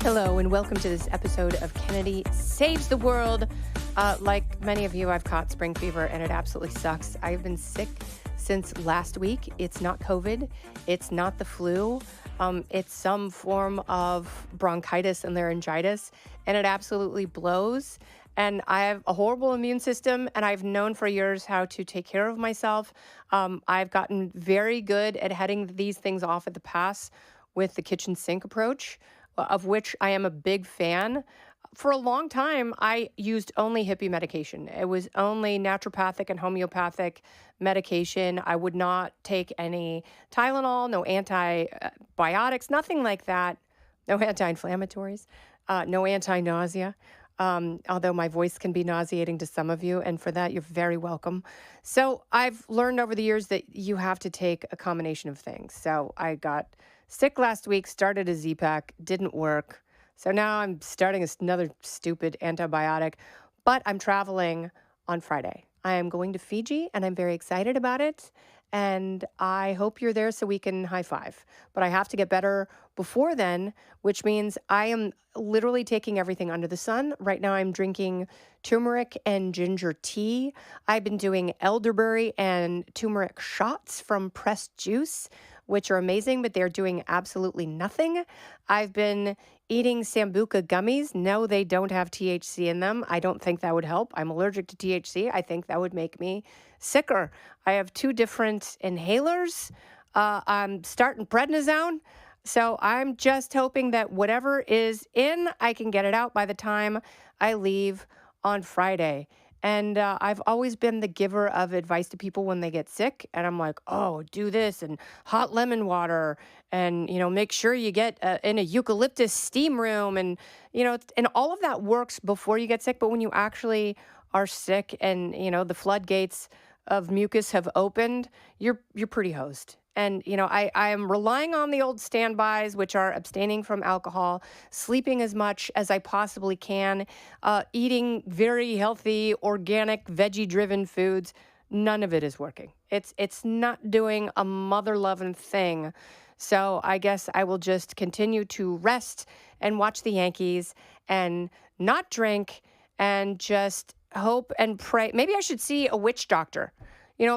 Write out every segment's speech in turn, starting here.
Hello, and welcome to this episode of Kennedy Saves the World. Like many of you, I've caught spring fever, and it absolutely sucks. I've been sick since last week. It's not COVID. It's not the flu. It's some form of bronchitis and laryngitis, and it absolutely blows. And I have a horrible immune system, and I've known for years how to take care of myself. I've gotten very good at heading these things off at the pass with the kitchen sink approach, of which I am a big fan. For a long time, I used only hippie medication. It was only naturopathic and homeopathic medication. I would not take any Tylenol, no antibiotics, nothing like that. No anti-inflammatories, no anti-nausea. Although my voice can be nauseating to some of you, and for that, you're very welcome. So I've learned over the years that you have to take a combination of things. So I got sick last week, started a Z-Pack, didn't work. So now I'm starting another stupid antibiotic, but I'm traveling on Friday. I am going to Fiji, and I'm very excited about it. And I hope you're there so we can high five. But I have to get better before then, which means I am literally taking everything under the sun. Right now, I'm drinking turmeric and ginger tea. I've been doing elderberry and turmeric shots from pressed juice, which are amazing, but they're doing absolutely nothing. I've been eating Sambuca gummies. No, they don't have THC in them. I don't think that would help. I'm allergic to THC. I think that would make me sicker. I have 2 different inhalers. I'm starting prednisone. So I'm just hoping that whatever is in, I can get it out by the time I leave on Friday. And I've always been the giver of advice to people when they get sick. And I'm like, oh, do this and hot lemon water and, make sure you get in a eucalyptus steam room. And, and all of that works before you get sick. But when you actually are sick and, the floodgates of mucus have opened, you're pretty hosed. And, I am relying on the old standbys, which are abstaining from alcohol, sleeping as much as I possibly can, eating very healthy, organic, veggie-driven foods. None of it is working. It's not doing a mother-loving thing. So I guess I will just continue to rest and watch the Yankees and not drink and just hope and pray. Maybe I should see a witch doctor.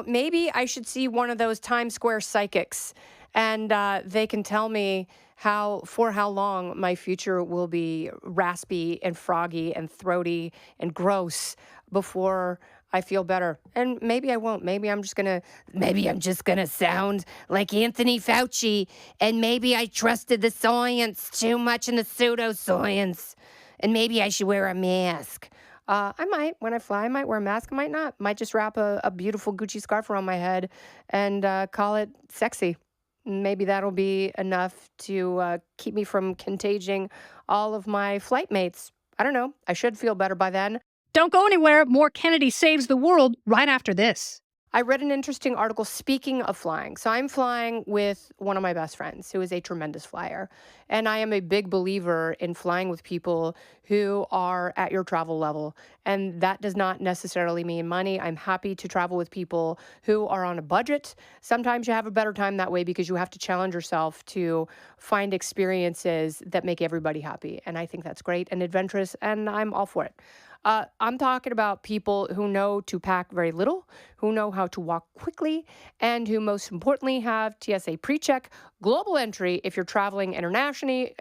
Maybe I should see one of those Times Square psychics, and they can tell me for how long my future will be raspy and froggy and throaty and gross before I feel better. And maybe I won't. Maybe I'm just gonna sound like Anthony Fauci, and maybe I trusted the science too much in the pseudoscience, and maybe I should wear a mask. I might, when I fly, I might wear a mask. I might not. Might just wrap a beautiful Gucci scarf around my head and call it sexy. Maybe that'll be enough to keep me from contaging all of my flight mates. I don't know. I should feel better by then. Don't go anywhere. More Kennedy Saves the World right after this. I read an interesting article speaking of flying. So I'm flying with one of my best friends who is a tremendous flyer. And I am a big believer in flying with people who are at your travel level. And that does not necessarily mean money. I'm happy to travel with people who are on a budget. Sometimes you have a better time that way because you have to challenge yourself to find experiences that make everybody happy. And I think that's great and adventurous, and I'm all for it. I'm talking about people who know to pack very little, who know how to walk quickly, and who most importantly have TSA PreCheck, global entry if you're traveling internationally,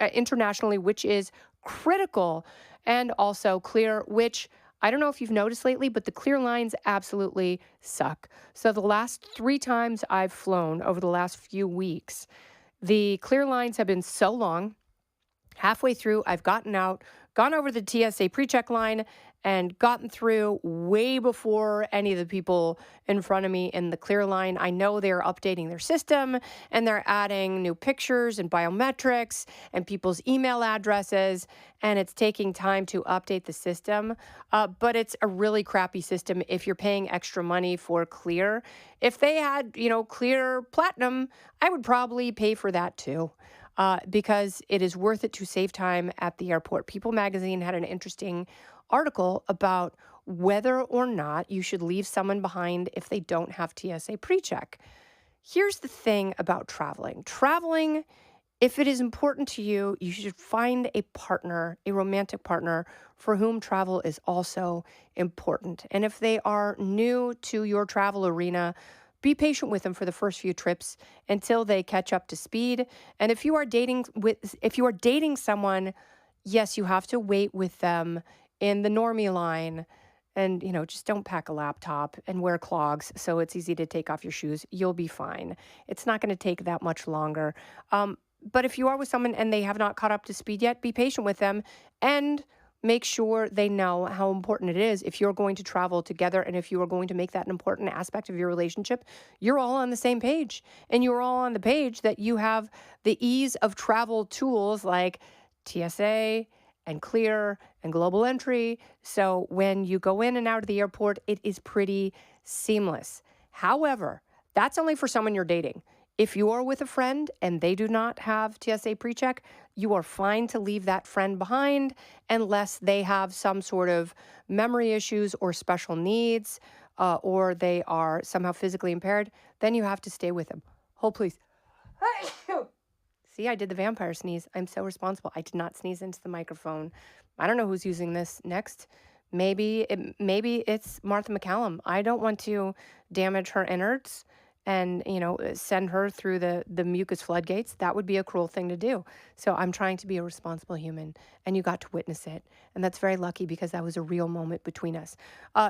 which is critical, and also clear, which I don't know if you've noticed lately, but the clear lines absolutely suck. So the last 3 times I've flown over the last few weeks, the clear lines have been so long. Halfway through, I've gotten out, gone over the TSA PreCheck line, and gotten through way before any of the people in front of me in the clear line. I know they're updating their system, and they're adding new pictures and biometrics and people's email addresses, and it's taking time to update the system. But it's a really crappy system if you're paying extra money for clear. If they had, clear platinum, I would probably pay for that too. Because it is worth it to save time at the airport. People magazine had an interesting article about whether or not you should leave someone behind if they don't have TSA PreCheck. Here's the thing about traveling. Traveling If it is important to you, you should find a partner, a romantic partner for whom travel is also important. And if they are new to your travel arena, be patient with them for the first few trips until they catch up to speed. And if you are dating someone, yes, you have to wait with them in the normie line. And, just don't pack a laptop and wear clogs so it's easy to take off your shoes. You'll be fine. It's not going to take that much longer. But if you are with someone and they have not caught up to speed yet, be patient with them and make sure they know how important it is if you're going to travel together and if you are going to make that an important aspect of your relationship. You're all on the same page, and you're all on the page that you have the ease of travel tools like TSA and Clear and Global Entry. So when you go in and out of the airport, it is pretty seamless. However, that's only for someone you're dating. If you are with a friend and they do not have TSA PreCheck, you are fine to leave that friend behind unless they have some sort of memory issues or special needs, or they are somehow physically impaired. Then you have to stay with them. Hold, please. See, I did the vampire sneeze. I'm so responsible. I did not sneeze into the microphone. I don't know who's using this next. Maybe it's Martha McCallum. I don't want to damage her innards and, send her through the mucus floodgates. That would be a cruel thing to do. So I'm trying to be a responsible human, and you got to witness it. And that's very lucky because that was a real moment between us.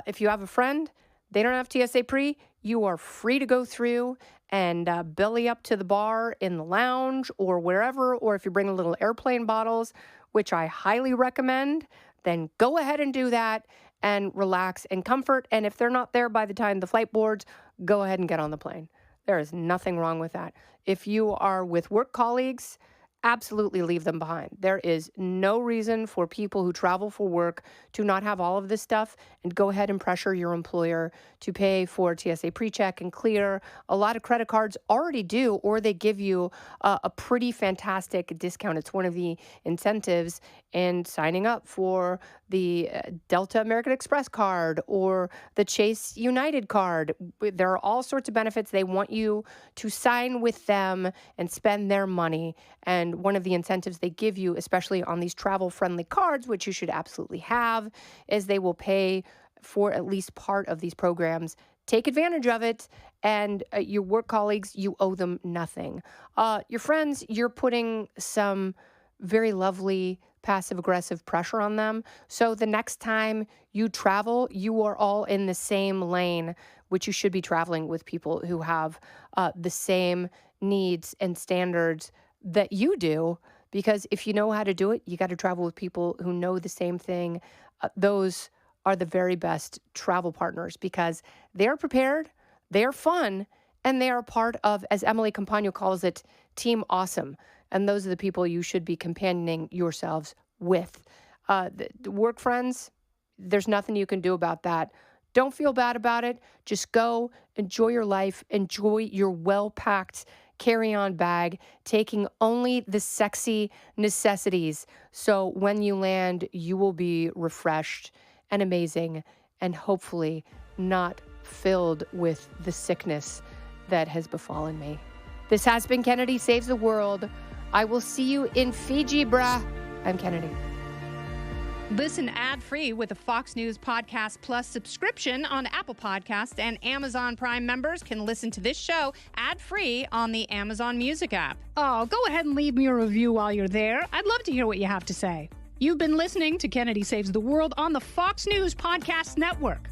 If you have a friend, they don't have TSA Pre, you are free to go through and belly up to the bar in the lounge or wherever, or if you're bringing little airplane bottles, which I highly recommend, then go ahead and do that and relax and comfort. And if they're not there by the time the flight boards, go ahead and get on the plane. There is nothing wrong with that. If you are with work colleagues, absolutely leave them behind. There is no reason for people who travel for work to not have all of this stuff, and go ahead and pressure your employer to pay for TSA PreCheck and Clear. A lot of credit cards already do, or they give you a pretty fantastic discount. It's one of the incentives in signing up for the Delta American Express card or the Chase United card. There are all sorts of benefits. They want you to sign with them and spend their money. And one of the incentives they give you, especially on these travel-friendly cards, which you should absolutely have, is they will pay for at least part of these programs. Take advantage of it. And your work colleagues, you owe them nothing. Your friends, you're putting some very lovely passive-aggressive pressure on them. So the next time you travel, you are all in the same lane, which you should be traveling with people who have the same needs and standards that you do. Because if you know how to do it, you got to travel with people who know the same thing. Those are the very best travel partners because they're prepared, they're fun, and they are part of, as Emily Campagno calls it, Team Awesome. And those are the people you should be companioning yourselves with. The work friends, there's nothing you can do about that. Don't feel bad about it. Just go, enjoy your life, enjoy your well-packed carry-on bag, taking only the sexy necessities. So when you land, you will be refreshed and amazing and hopefully not filled with the sickness that has befallen me. This has been Kennedy Saves the World. I will see you in Fiji, brah. I'm Kennedy. Listen ad-free with a Fox News Podcast Plus subscription on Apple Podcasts, and Amazon Prime members can listen to this show ad-free on the Amazon Music app. Oh, go ahead and leave me a review while you're there. I'd love to hear what you have to say. You've been listening to Kennedy Saves the World on the Fox News Podcast Network.